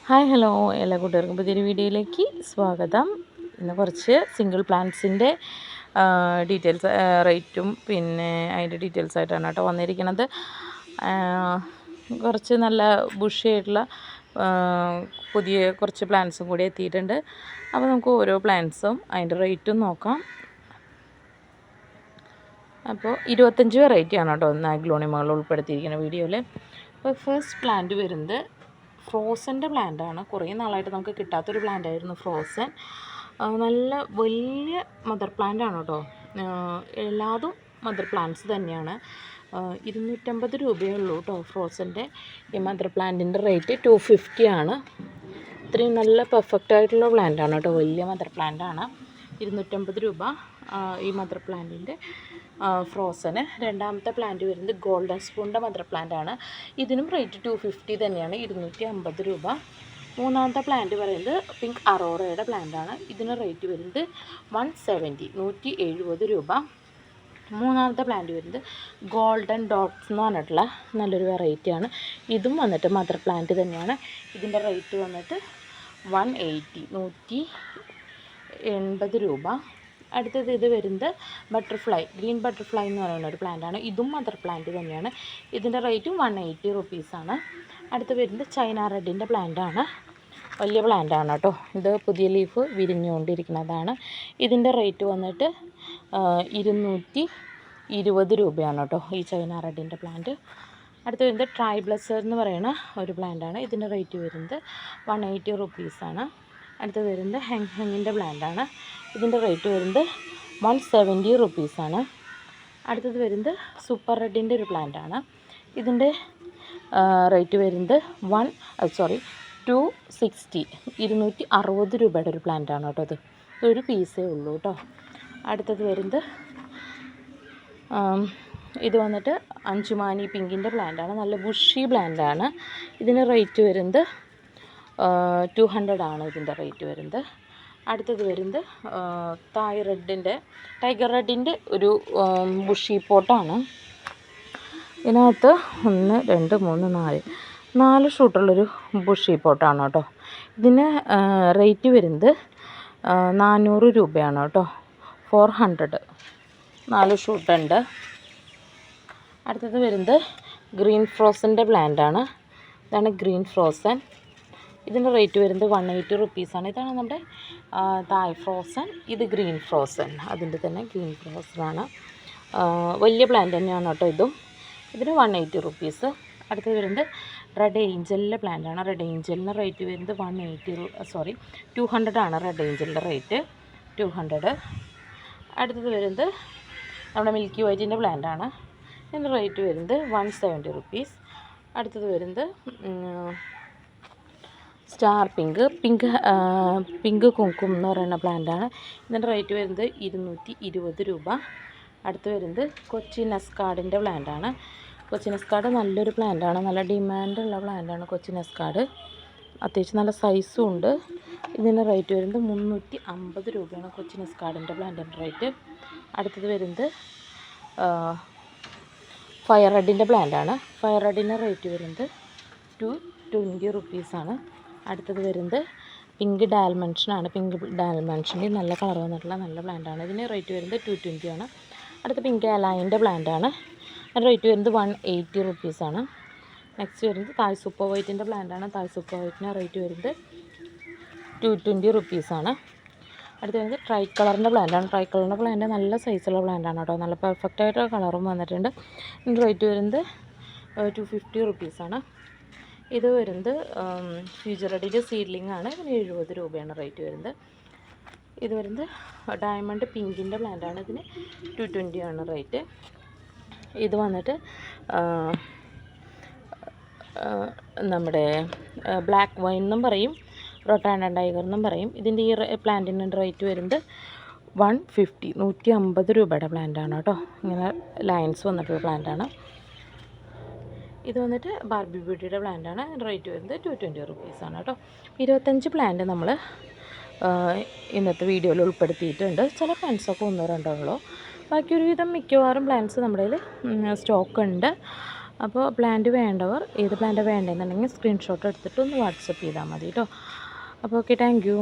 Hi hello എല്ലാ കൂട്ടുകാർക്കും പുതിയൊരു വീഡിയോയിലേക്ക് സ്വാഗതം. ഇന്ന് കുറച്ച് സിംഗിൾ പ്ലാന്റ്സിൻ്റെ ഡീറ്റെയിൽസ് റേറ്റും പിന്നെ അതിൻ്റെ ഡീറ്റെയിൽസ് ആയിട്ടാണ് കേട്ടോ വന്നിരിക്കുന്നത്. കുറച്ച് നല്ല ബുഷി ആയിട്ടുള്ള പുതിയ കുറച്ച് പ്ലാന്റ്സും കൂടി എത്തിയിട്ടുണ്ട്. അപ്പോൾ നമുക്ക് ഓരോ പ്ലാന്റ്സും അതിൻ്റെ റേറ്റും നോക്കാം. അപ്പോൾ 25 വെറൈറ്റിയാണ് കേട്ടോ ഒന്ന് അഗ്ലോണിമകൾ ഉൾപ്പെടുത്തിയിരിക്കുന്ന വീഡിയോയിൽ. അപ്പോൾ ഫസ്റ്റ് പ്ലാന്റ് വരുന്നത് ഫ്രോസൻ്റെ പ്ലാന്റാണ്. കുറേ നാളായിട്ട് നമുക്ക് കിട്ടാത്തൊരു പ്ലാന്റായിരുന്നു ഫ്രോസൻ. നല്ല വലിയ മദർ പ്ലാന്റാണ് കേട്ടോ. എല്ലാതും മദർ പ്ലാന്റ്സ് തന്നെയാണ്. 250 രൂപയേ ഉള്ളൂ കേട്ടോ ഫ്രോസൻ്റെ ഈ മദർ പ്ലാന്റിൻ്റെ റേറ്റ്. 250 ആണ്. ഇത്രയും നല്ല പെർഫെക്റ്റ് ആയിട്ടുള്ള പ്ലാന്റാണ് കേട്ടോ. വലിയ മദർ പ്ലാന്റാണ്. 250 രൂപ ഈ മദർ പ്ലാന്റിൻ്റെ ഫ്രോസന്. രണ്ടാമത്തെ പ്ലാന്റ് വരുന്നത് ഗോൾഡൻ സ്പൂണിൻ്റെ മദർ പ്ലാന്റ് ആണ്. ഇതിനും റേറ്റ് 250 തന്നെയാണ്, 250 രൂപ. മൂന്നാമത്തെ പ്ലാന്റ് പറയുന്നത് പിങ്ക് അറോറയുടെ പ്ലാന്റ് ആണ്. ഇതിന് റേറ്റ് വരുന്നത് 170, 170 രൂപ. മൂന്നാമത്തെ പ്ലാന്റ് വരുന്നത് ഗോൾഡൻ ഡോട്ട്സ് എന്ന് പറഞ്ഞിട്ടുള്ള നല്ലൊരു വെറൈറ്റിയാണ്. ഇതും വന്നിട്ട് മദർ പ്ലാന്റ് തന്നെയാണ്. ഇതിൻ്റെ റേറ്റ് വന്നിട്ട് 180, 180 രൂപ. അടുത്തത് ഇത് വരുന്നത് ബട്ടർഫ്ലൈ, ഗ്രീൻ ബട്ടർഫ്ലൈ എന്ന് പറയുന്ന ഒരു പ്ലാന്റാണ്. ഇതും മദർ പ്ലാന്റ് തന്നെയാണ്. ഇതിൻ്റെ റേറ്റും 180 റുപ്പീസാണ്. അടുത്ത് വരുന്നത് ചൈന റെഡിൻ്റെ പ്ലാന്റാണ്. വലിയ പ്ലാന്റാണ് കേട്ടോ. ഇത് പുതിയ ലീഫ് വിരിഞ്ഞുകൊണ്ടിരിക്കുന്നതാണ്. ഇതിൻ്റെ റേറ്റ് വന്നിട്ട് 220 രൂപയാണ് കേട്ടോ ഈ ചൈന റെഡിൻ്റെ പ്ലാന്റ്. അടുത്ത് വരുന്നത് ട്രൈ ബ്ലസർ എന്ന് പറയുന്ന ഒരു പ്ലാന്റാണ്. ഇതിൻ്റെ റേറ്റ് വരുന്നത് 180 റുപ്പീസാണ്. അടുത്ത് വരുന്നത് ഹെങ്ങിൻ്റെ പ്ലാന്റാണ്. ഇതിൻ്റെ റേറ്റ് വരുന്നത് 170 റുപ്പീസാണ്. അടുത്തത് വരുന്നത് സൂപ്പർ റെഡിൻ്റെ ഒരു പ്ലാന്റാണ്. ഇതിൻ്റെ റേറ്റ് വരുന്നത് 260, 260 രൂപയുടെ ഒരു പ്ലാന്റാണ് കേട്ടോ. ഇതൊരു പീസേ ഉള്ളൂ കേട്ടോ. അടുത്തത് വരുന്നത് ഇത് വന്നിട്ട് അഞ്ചുമാനി പിങ്കിൻ്റെ പ്ലാന്റാണ്. നല്ല ബുഷി പ്ലാന്റാണ്. ഇതിന് റേറ്റ് വരുന്നത് 200 ആണ് ഇതിൻ്റെ റേറ്റ് വരുന്നത്. അടുത്തത് വരുന്നത് ടൈഗർ റെഡിൻ്റെ ഒരു ബുഷി പോട്ടാണ്. ഇതിനകത്ത് 1, 2, 3, 4 ഷൂട്ടുള്ളൊരു ബുഷി പോട്ടാണ് കേട്ടോ. ഇതിന് റേറ്റ് വരുന്നത് 400 രൂപയാണ് കേട്ടോ. 400, 4 ഷൂട്ടുണ്ട്. അടുത്തത് വരുന്നത് ഗ്രീൻ ഫ്രോസൻ്റെ പ്ലാന്റാണ്. ഇതാണ് ഗ്രീൻ ഫ്രോസൻ. ഇതിൻ്റെ റേറ്റ് വരുന്നത് 180 റുപ്പീസാണ്. ഇതാണ് നമ്മുടെ തായ് ഫ്രോസൻ. ഇത് ഗ്രീൻ ഫ്രോസൻ, അതിൻ്റെ തന്നെ ഗ്രീൻ ഫ്രോസനാണ്. വലിയ പ്ലാന്റ് തന്നെയാണ് കേട്ടോ ഇതും. ഇതിന് 180 റുപ്പീസ്. അടുത്തത് വരുന്നത് റെഡ് ഏഞ്ചലിൻ്റെ പ്ലാന്റാണ്. റെഡ് ഏഞ്ചലിൻ്റെ റേറ്റ് വരുന്നത് 200 ആണ് റെഡ് ഏഞ്ചലിൻ്റെ റേറ്റ്, 200. അടുത്തത് വരുന്നത് നമ്മുടെ മിൽക്കി വൈറ്റിൻ്റെ പ്ലാന്റാണ്. ഇതിൻ്റെ റേറ്റ് വരുന്നത് 170 റുപ്പീസ്. അടുത്തത് വരുന്നത് സ്റ്റാർ പിങ്ക് കുങ്കും എന്ന് പറയുന്ന പ്ലാന്റാണ്. ഇതിൻ്റെ റേറ്റ് വരുന്നത് 220 രൂപ. അടുത്ത് വരുന്നത് കൊച്ചിൻ എസ്കാർഡിൻ്റെ പ്ലാന്റാണ്. കൊച്ചിൻ എസ്കാർഡ് നല്ലൊരു പ്ലാന്റാണ്. നല്ല ഡിമാൻഡുള്ള പ്ലാന്റാണ് കൊച്ചിൻ എസ്കാർഡ്. അത്യാവശ്യം നല്ല സൈസും ഉണ്ട്. ഇതിൻ്റെ റേറ്റ് വരുന്നത് 350 രൂപയാണ് കൊച്ചിൻ എസ്കാർഡിൻ്റെ പ്ലാന്റിൻ്റെ റേറ്റ്. അടുത്തത് വരുന്നത് ഫയർ റെഡിൻ്റെ പ്ലാന്റാണ്. ഫയർ റെഡിൻ്റെ റേറ്റ് വരുന്നത് 220 റുപ്പീസാണ്. അടുത്തത് വരുന്നത് പിങ്ക് ഡാൽമെൻഷനാണ്. പിങ്ക് ഡാൽമെൻഷൻ്റെ നല്ല കളർ വന്നിട്ടുള്ള നല്ല പ്ലാന്റാണ്. ഇതിന് റേറ്റ് വരുന്നത് 220 ആണ്. അടുത്ത പിങ്ക് അലൈൻ്റെ പ്ലാന്റാണ്. അതിൻ്റെ റേറ്റ് വരുന്നത് 180 റുപ്പീസാണ്. നെക്സ്റ്റ് വരുന്നത് തായ് സൂപ്പർ വൈറ്റിൻ്റെ പ്ലാന്റാണ്. തായ് സൂപ്പർ വൈറ്റിന് റേറ്റ് വരുന്നത് 220 റുപ്പീസാണ്. അടുത്ത് വരുന്നത് ട്രൈ കളറിൻ്റെ പ്ലാന്റാണ്. ട്രൈ കളറിൻ്റെ പ്ലാന്റ് നല്ല സൈസുള്ള പ്ലാന്റാണ് കേട്ടോ. നല്ല പെർഫെക്റ്റ് ആയിട്ടുള്ള കളറും വന്നിട്ടുണ്ട്. ഇതിൻ്റെ റേറ്റ് വരുന്നത് 250 റുപ്പീസാണ്. ഇത് വരുന്നത് ഫ്യൂച്ചർ റെഡിൻ്റെ സീഡ്ലിംഗ് ആണ്. ഇതിന് 70 രൂപയാണ് റേറ്റ് വരുന്നത്. ഇത് വരുന്നത് ഡയമണ്ട് പിങ്കിൻ്റെ പ്ലാന്റാണ്. ഇതിന് 220 ആണ് റേറ്റ്. ഇത് വന്നിട്ട് നമ്മുടെ ബ്ലാക്ക് വൈൻ എന്നും പറയും, റൊട്ടാൻഡൻ ടൈഗർ എന്നും പറയും. ഇതിൻ്റെ ഈ പ്ലാന്റിൻ്റെ റേറ്റ് വരുന്നത് 150, 150 രൂപയുടെ പ്ലാന്റാണ് കേട്ടോ. ഇങ്ങനെ ലൈൻസ് വന്നിട്ടുള്ള പ്ലാന്റാണ്. ഇത് വന്നിട്ട് ബാർബി ബ്യൂട്ടിയുടെ പ്ലാന്റാണ്. റേറ്റ് വരുന്നത് 220 റുപ്പീസാണ് കേട്ടോ. 25 പ്ലാന്റ് നമ്മൾ ഇന്നത്തെ വീഡിയോയിൽ ഉൾപ്പെടുത്തിയിട്ടുണ്ട്. ചില പ്ലാന്റ്സൊക്കെ 1-2 ഉള്ളൂ. ബാക്കി ഒരുവിധം മിക്കവാറും പ്ലാന്റ്സ് നമ്മുടെ കയ്യിൽ സ്റ്റോക്ക് ഉണ്ട്. അപ്പോൾ പ്ലാന്റ് വേണ്ടവർ ഏത് പ്ലാന്റാണ് വേണ്ടതെന്നുണ്ടെങ്കിൽ സ്ക്രീൻഷോട്ട് എടുത്തിട്ട് ഒന്ന് വാട്സപ്പ് ചെയ്താൽ മതി കേട്ടോ. അപ്പോൾ ഓക്കെ, താങ്ക് യു.